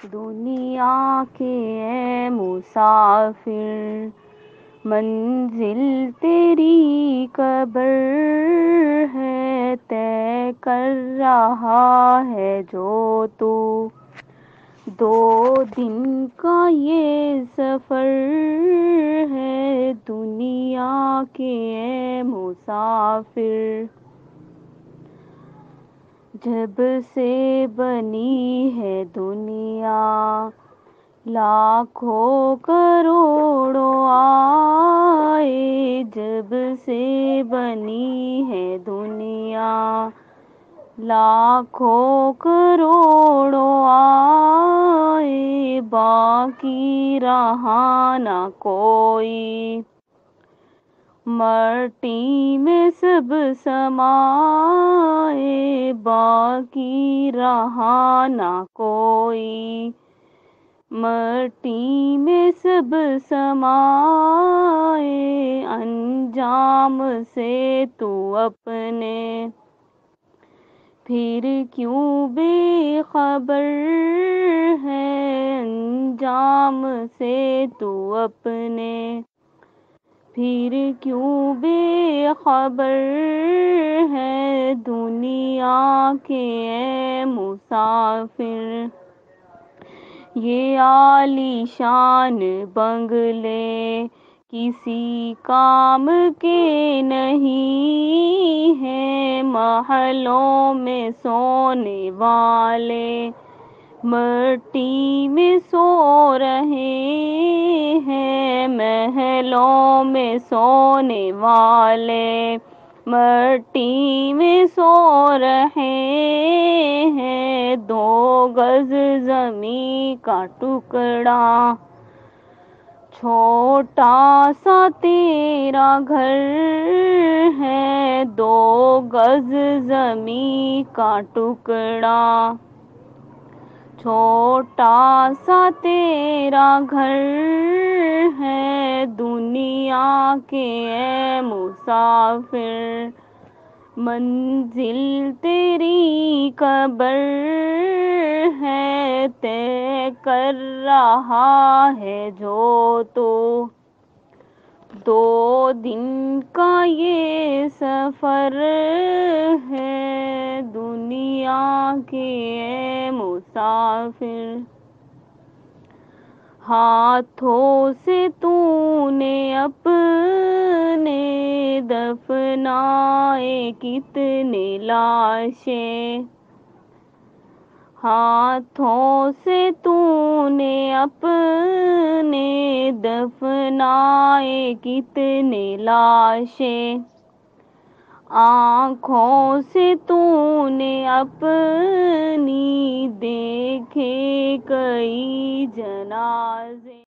دنیا کے اے مسافر، منزل تیری قبر ہے، طے کر رہا ہے جو تو 2 دن کا یہ سفر ہے، دنیا کے اے مسافر۔ جب سے بنی ہے دنیا، لاکھوں کروڑوں آئے، جب سے بنی ہے دنیا، لاکھوں کروڑوں آئے، باقی رہا نہ کوئی، مٹی میں سب سمائے، باقی رہا نہ کوئی، مٹی میں سب سمائے، انجام سے تو اپنے پھر کیوں بے خبر ہے، انجام سے تو اپنے پھر کیوں بے خبر ہے، دنیا کے اے مسافر۔ یہ عالی شان بنگلے کسی کام کے نہیں ہیں، محلوں میں سونے والے مٹی میں سو رہے ہیں، محلوں میں سونے والے مٹی میں سو رہے ہیں، 2 گز زمیں کا ٹکڑا چھوٹا سا تیرا گھر ہے، 2 گز زمیں کا ٹکڑا چھوٹا سا تیرا گھر ہے، دنیا کے اے مسافر، منزل تیری قبر ہے، طے کر رہا ہے جو تو 2 دن کا یہ سفر ہے، دنیا کے اے مسافر۔ ہاتھوں سے تو نے اپنے دفنائے کتنے لاشیں، ہاتھوں سے تو نے اپنے دفنائے کتنے لاشیں، آنکھوں سے تو نے اپنی دیکھے کئی جنازے۔